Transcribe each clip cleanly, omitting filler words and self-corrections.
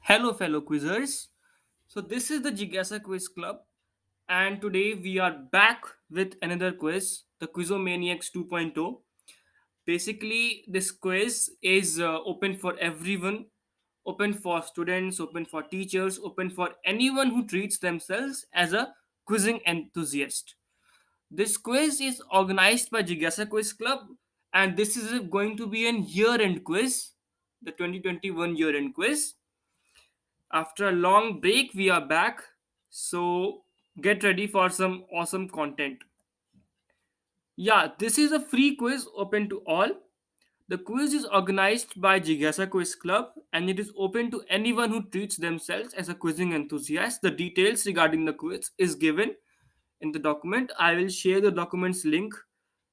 Hello, fellow quizzers. So, this is the Jigyasa Quiz Club, and today we are back with another quiz, the Quizomaniacs 2.0. Basically, this quiz is open for everyone, open for students, open for teachers, open for anyone who treats themselves as a quizzing enthusiast. This quiz is organized by Jigyasa Quiz Club, and this is going to be an year end quiz, the 2021 year end quiz. After a long break, we are back. So get ready for some awesome content. Yeah, this is a free quiz open to all. The quiz is organized by Jigyasa Quiz Club and it is open to anyone who treats themselves as a quizzing enthusiast. The details regarding the quiz is given in the document. I will share the document's link,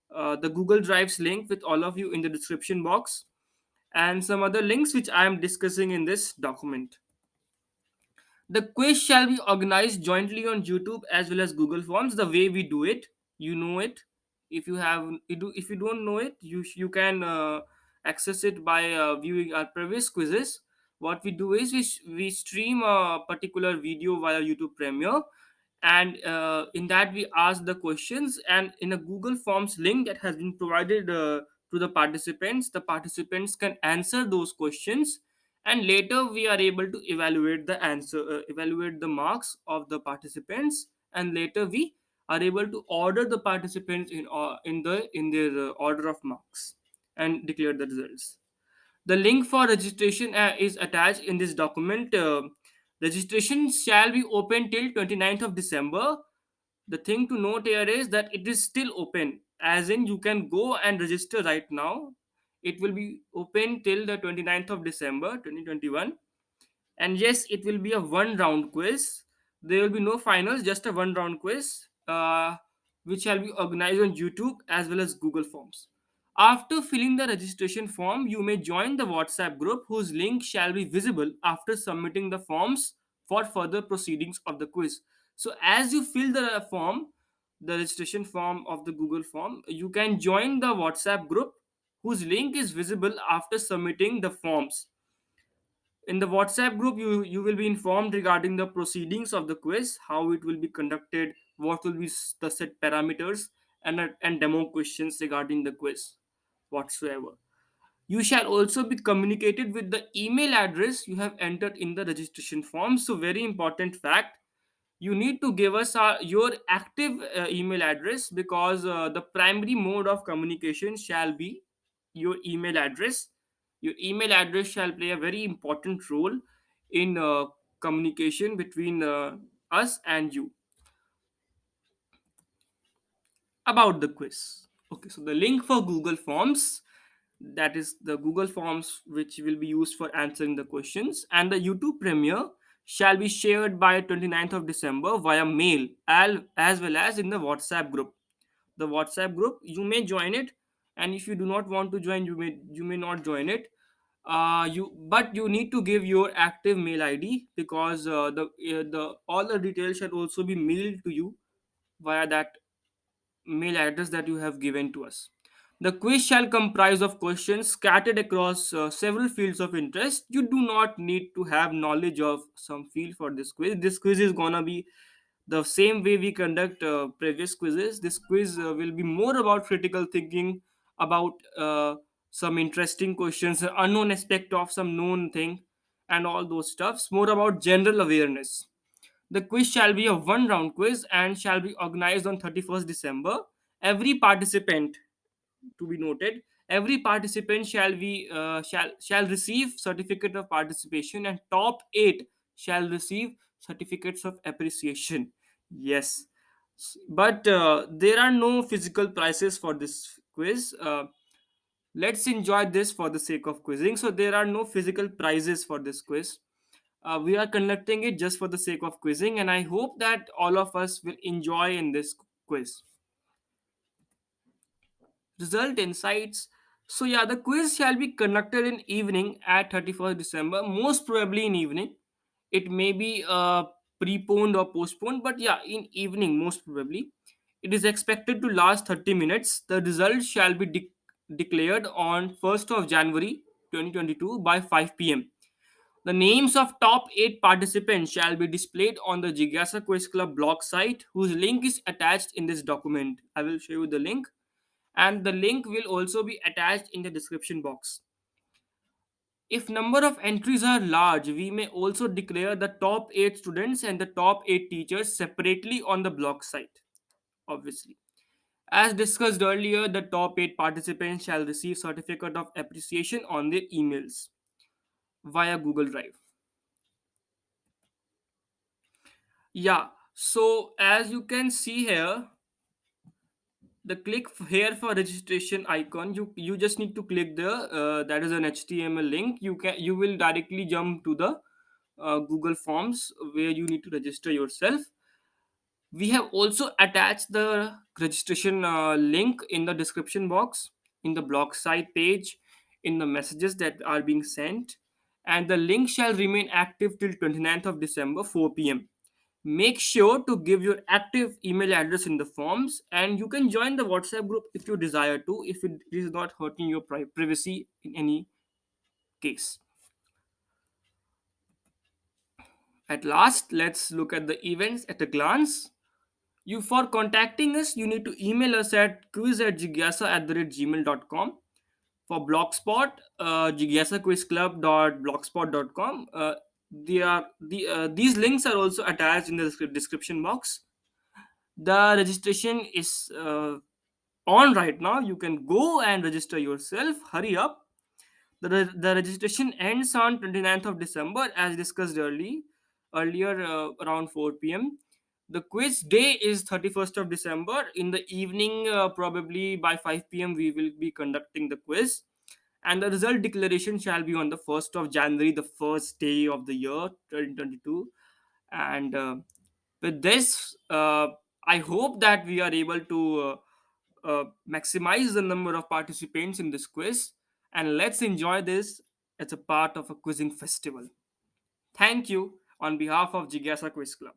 the Google Drive's link with all of you in the description box and some other links which I am discussing in this document. The quiz shall be organized jointly on YouTube as well as Google Forms. The way we do it, you know it. If you don't know it, you can access it by viewing our previous quizzes. What we do is we stream a particular video via YouTube Premiere, and in that we ask the questions, and in a Google Forms link that has been provided to the participants can answer those questions, and later we are able to evaluate the marks of the participants, and later we are able to order the participants in their order of marks and declare the results. The link for registration is attached in this document. Registration shall be open till 29th of December. The thing to note here is that it is still open, as in you can go and register right now. It will be open till the 29th of December 2021. And yes, it will be a one round quiz. There will be no finals, just a one round quiz, which shall be organized on YouTube as well as Google Forms. After filling the registration form, you may join the WhatsApp group whose link shall be visible after submitting the forms for further proceedings of the quiz. So as you fill the form, the registration form of the Google form, you can join the WhatsApp group whose link is visible after submitting the forms. In the WhatsApp group, you will be informed regarding the proceedings of the quiz, how it will be conducted, what will be the set parameters, and demo questions regarding the quiz whatsoever. You shall also be communicated with the email address you have entered in the registration form. So, very important fact, you need to give us your active email address, because the primary mode of communication shall be your email address. Your email address shall play a very important role in communication between us and you. About the quiz, okay, so the link for Google Forms, that is the Google Forms which will be used for answering the questions, and the YouTube Premiere shall be shared by 29th of December via mail, as well as in the WhatsApp group. The WhatsApp group, you may join it, and if you do not want to join, you may not join it. You need to give your active mail ID, because the all the details should also be mailed to you via that mail address that you have given to us. The quiz shall comprise of questions scattered across several fields of interest. You do not need to have knowledge of some field for this quiz. This quiz is gonna be the same way we conduct previous quizzes. This quiz will be more about critical thinking, about some interesting questions, unknown aspect of some known thing, and all those stuffs. More about general awareness. The quiz shall be a one round quiz and shall be organized on 31st December. Every participant, to be noted, every participant shall receive certificate of participation, and top 8 shall receive certificates of appreciation. Yes. But there are no physical prizes for this quiz. Let's enjoy this for the sake of quizzing. So there are no physical prizes for this quiz. We are conducting it just for the sake of quizzing, and I hope that all of us will enjoy in this quiz. Result insights. So yeah, the quiz shall be conducted in evening at 31st December, most probably in evening. It may be preponed or postponed, but yeah, in evening most probably. It is expected to last 30 minutes. The results shall be declared on 1st of January 2022 by 5 p.m. The names of top 8 participants shall be displayed on the Jigyasa Quiz Club blog site, whose link is attached in this document. I will show you the link, and the link will also be attached in the description box. If number of entries are large, we may also declare the top 8 students and the top 8 teachers separately on the blog site, obviously. As discussed earlier, the top 8 participants shall receive certificate of appreciation on their emails via Google Drive. Yeah, so as you can see here, the here for registration icon, you just need to click the that is an HTML link. You will directly jump to the Google Forms where you need to register yourself. We have also attached the registration link in the description box, in the blog site page, in the messages that are being sent, and the link shall remain active till 29th of December 4 p.m. Make sure to give your active email address in the forms, and you can join the WhatsApp group if you desire to, if it is not hurting your privacy in any case. At last, let's look at the events at a glance. You For contacting us, you need to email us at quiz@jigyasa@gmail.com. For Blogspot, jigyasaquizclub.blogspot.com. These links are also attached in the description box. The registration is on right now. You can go and register yourself. Hurry up. The registration ends on 29th of December, as discussed earlier around 4 p.m. The quiz day is 31st of December. In the evening, probably by 5 p.m., we will be conducting the quiz. And the result declaration shall be on the 1st of January, the first day of the year 2022. And with this, I hope that we are able to maximize the number of participants in this quiz, and let's enjoy this as a part of a quizzing festival. Thank you on behalf of Jigyasa Quiz Club.